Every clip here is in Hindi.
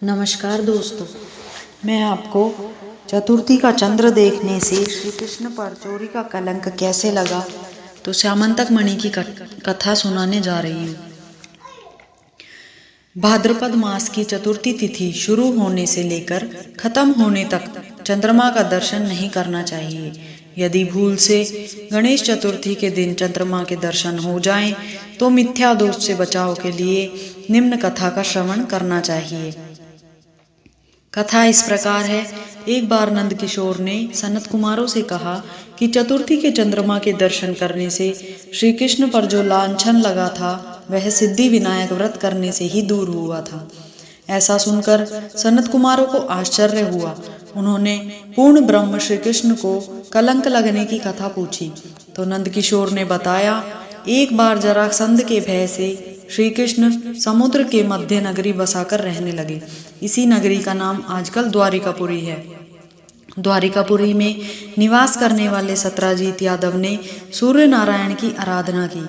नमस्कार दोस्तों, मैं आपको चतुर्थी का चंद्र देखने से श्री कृष्ण पर चोरी का कलंक कैसे लगा तो श्यामंतक मणि की कथा सुनाने जा रही हूँ। भाद्रपद मास की चतुर्थी तिथि शुरू होने से लेकर खत्म होने तक चंद्रमा का दर्शन नहीं करना चाहिए। यदि भूल से गणेश चतुर्थी के दिन चंद्रमा के दर्शन हो जाएं, तो मिथ्या दोष से बचाव के लिए निम्न कथा का श्रवण करना चाहिए। कथा इस प्रकार है। एक बार नंद किशोर ने सनत कुमारों से कहा कि चतुर्थी के चंद्रमा के दर्शन करने से श्री कृष्ण पर जो लांछन लगा था वह सिद्धि विनायक व्रत करने से ही दूर हुआ था। ऐसा सुनकर सनत कुमारों को आश्चर्य हुआ। उन्होंने पूर्ण ब्रह्म श्री कृष्ण को कलंक लगने की कथा पूछी तो नंद किशोर ने बताया, एक बार जरासंध के भय से श्री कृष्ण समुद्र के मध्य नगरी बसाकर रहने लगे। इसी नगरी का नाम आजकल द्वारिकापुरी है। द्वारिकापुरी में निवास करने वाले सत्राजीत यादव ने सूर्य नारायण की आराधना की।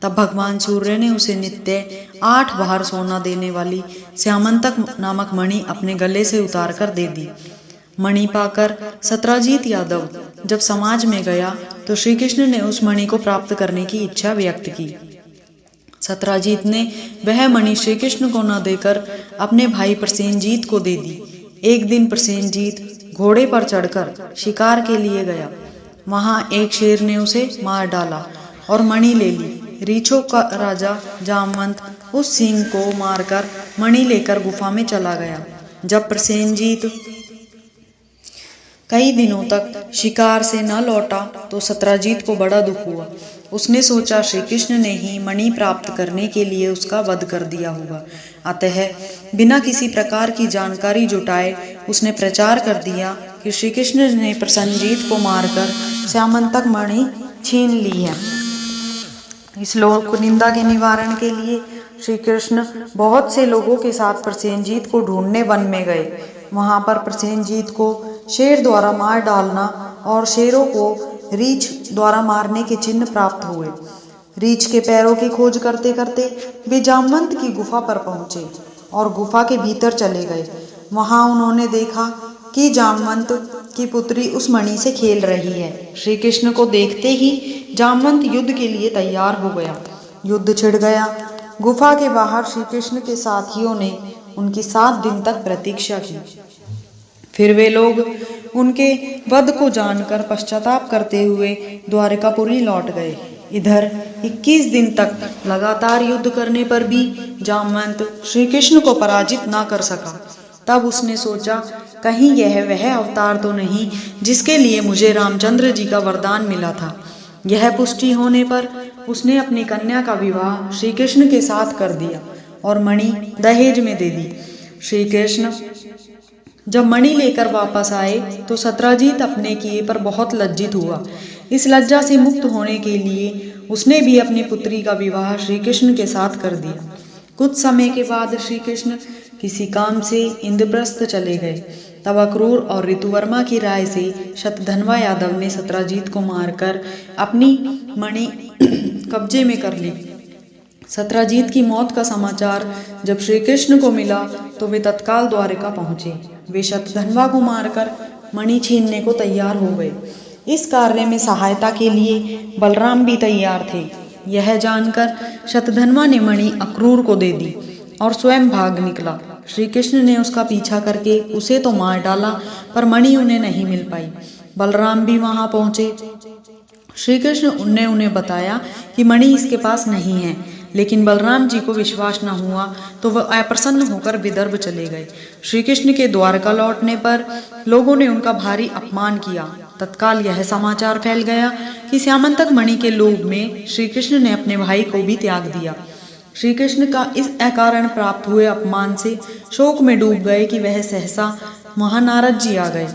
तब भगवान सूर्य ने उसे नित्य 8 बार सोना देने वाली श्यामंतक नामक मणि अपने गले से उतार कर दे दी। मणि पाकर सत्राजीत यादव जब समाज में गया तो श्री कृष्ण ने उस मणि को प्राप्त करने की इच्छा व्यक्त की। सत्राजीत ने वह मणि श्री कृष्ण को न देकर अपने भाई प्रसेनजीत को दे दी। एक दिन प्रसेनजीत घोड़े पर चढ़कर शिकार के लिए गया। वहां एक शेर ने उसे मार डाला और मणि ले ली। रीछों का राजा जामवंत उस सिंह को मारकर मणि लेकर गुफा में चला गया। जब प्रसेनजीत कई दिनों तक शिकार से न लौटा तो सत्राजीत को बड़ा दुख हुआ। उसने सोचा श्री कृष्ण ने ही मणि प्राप्त करने के लिए उसका वध कर दिया होगा। अतः बिना किसी प्रकार की जानकारी जुटाए उसने प्रचार कर दिया कि श्री कृष्ण ने प्रसेनजीत को मारकर श्यामंतक मणि छीन ली है। इस लोक निंदा के निवारण के लिए श्री कृष्ण बहुत से लोगों के साथ प्रसेनजीत को ढूंढने वन में गए। वहां पर प्रसेनजीत को शेर द्वारा मार डालना और शेरों को रीछ द्वारा मारने के चिन्ह प्राप्त हुए। रीछ के पैरों की खोज करते करते वे जामवंत की गुफा पर पहुंचे और गुफा के भीतर चले गए। वहां उन्होंने देखा कि जामवंत की पुत्री उस मणि से खेल रही है। श्री कृष्ण को देखते ही जामवंत युद्ध के लिए तैयार हो गया। युद्ध छिड़ गया। गुफा के बाहर श्री कृष्ण के साथियों ने उनकी 7 दिन तक प्रतीक्षा की। फिर वे लोग उनके वध को जानकर पश्चाताप करते हुए द्वारिकापुरी लौट गए। इधर 21 दिन तक लगातार युद्ध करने पर भी जामवंत श्री कृष्ण को पराजित ना कर सका। तब उसने सोचा, कहीं यह वह अवतार तो नहीं जिसके लिए मुझे रामचंद्र जी का वरदान मिला था। यह पुष्टि होने पर उसने अपनी कन्या का विवाह श्री कृष्ण के साथ कर दिया और मणि दहेज में दे दी। श्री कृष्ण जब मणि लेकर वापस आए तो सत्राजीत अपने किए पर बहुत लज्जित हुआ। इस लज्जा से मुक्त होने के लिए उसने भी अपनी पुत्री का विवाह श्री कृष्ण के साथ कर दिया। कुछ समय के बाद श्री कृष्ण किसी काम से इंद्रप्रस्थ चले गए। तब अक्रूर और ऋतुवर्मा की राय से शतधन्वा यादव ने सत्राजीत को मारकर अपनी मणि कब्जे में कर ली। सत्राजीत की मौत का समाचार जब श्री कृष्ण को मिला तो वे तत्काल द्वारिका पहुंचे। वे शतधन्वा को मारकर मणि छीनने को तैयार हो गए। इस कार्य में सहायता के लिए बलराम भी तैयार थे। यह जानकर शतधन्वा ने मणि अक्रूर को दे दी और स्वयं भाग निकला। श्री कृष्ण ने उसका पीछा करके उसे तो मार डाला पर मणि उन्हें नहीं मिल पाई। बलराम भी वहां पहुंचे। श्री कृष्ण ने उन्हें बताया कि मणि इसके पास नहीं है, लेकिन बलराम जी को विश्वास न हुआ तो वह अप्रसन्न होकर विदर्भ चले गए। श्री कृष्ण के द्वारका लौटने पर लोगों ने उनका भारी अपमान किया। तत्काल यह समाचार फैल गया कि श्यामंतक मणि के लोभ में श्री कृष्ण ने अपने भाई को भी त्याग दिया। श्री कृष्ण का इस अकारण प्राप्त हुए अपमान से शोक में डूब गए कि वह सहसा महानारद जी आ गए।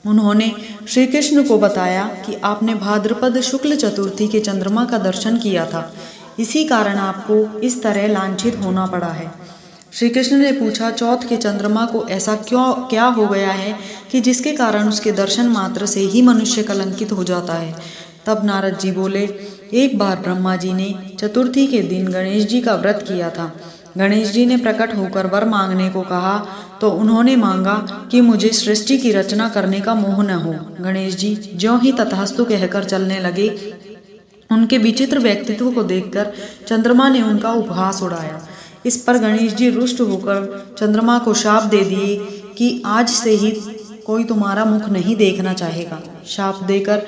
उन्होंने श्री कृष्ण को बताया कि आपने भाद्रपद शुक्ल चतुर्थी के चंद्रमा का दर्शन किया था, इसी कारण आपको इस तरह लांछित होना पड़ा है। श्री कृष्ण ने पूछा, चौथ के चंद्रमा को ऐसा क्या हो गया है कि जिसके कारण उसके दर्शन मात्र से ही मनुष्य कलंकित हो जाता है। तब नारद जी बोले, एक बार ब्रह्मा जी ने चतुर्थी के दिन गणेश जी का व्रत किया था। गणेश जी ने प्रकट होकर वर मांगने को कहा तो उन्होंने मांगा कि मुझे सृष्टि की रचना करने का मोह न हो। गणेश जी ज्यों ही तथास्तु कहकर चलने लगे, उनके विचित्र व्यक्तित्व को देखकर चंद्रमा ने उनका उपहास उड़ाया। इस पर गणेश जी रुष्ट होकर चंद्रमा को शाप दे दिए कि आज से ही कोई तुम्हारा मुख नहीं देखना चाहेगा। शाप देकर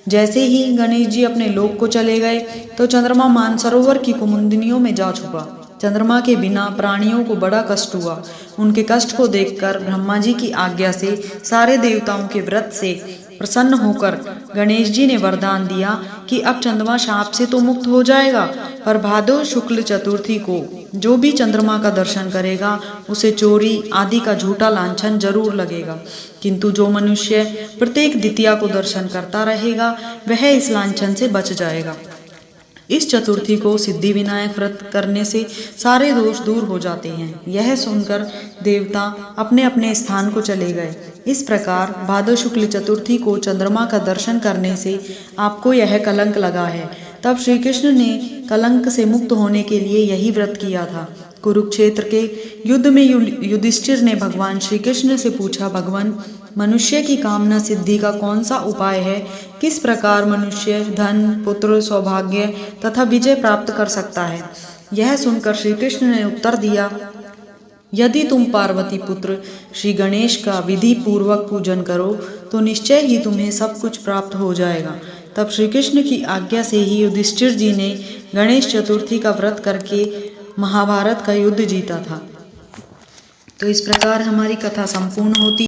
जैसे ही गणेश जी अपने लोक को चले गए तो चंद्रमा मानसरोवर की कुमुदिनियों में जा छुपा। चंद्रमा के बिना प्राणियों को बड़ा कष्ट हुआ। उनके कष्ट को देखकर ब्रह्मा जी की आज्ञा से सारे देवताओं के व्रत से प्रसन्न होकर गणेश जी ने वरदान दिया कि अब चंद्रमा शाप से तो मुक्त हो जाएगा, पर भादो शुक्ल चतुर्थी को जो भी चंद्रमा का दर्शन करेगा उसे चोरी आदि का झूठा लांछन जरूर लगेगा, किंतु जो मनुष्य प्रत्येक द्वितीया को दर्शन करता रहेगा वह इस लांछन से बच जाएगा। इस चतुर्थी को सिद्धि विनायक व्रत करने से सारे दोष दूर हो जाते हैं। यह सुनकर देवता अपने अपने स्थान को चले गए। इस प्रकार भादो शुक्ल चतुर्थी को चंद्रमा का दर्शन करने से आपको यह कलंक लगा है। तब श्री कृष्ण ने कलंक से मुक्त होने के लिए यही व्रत किया था। कुरुक्षेत्र के युद्ध में युधिष्ठिर ने भगवान श्री कृष्ण से पूछा, भगवान, मनुष्य की कामना सिद्धि का कौन सा उपाय है? किस प्रकार मनुष्य धन, पुत्र, सौभाग्य तथा विजय प्राप्त कर सकता है? यह सुनकर श्री कृष्ण ने उत्तर दिया, यदि तुम पार्वती पुत्र श्री गणेश का विधि पूर्वक पूजन करो तो निश्चय ही तुम्हें सब कुछ प्राप्त हो जाएगा। तब श्री कृष्ण की आज्ञा से ही युधिष्ठिर जी ने गणेश चतुर्थी का व्रत करके महाभारत का युद्ध जीता था। तो इस प्रकार हमारी कथा संपूर्ण होती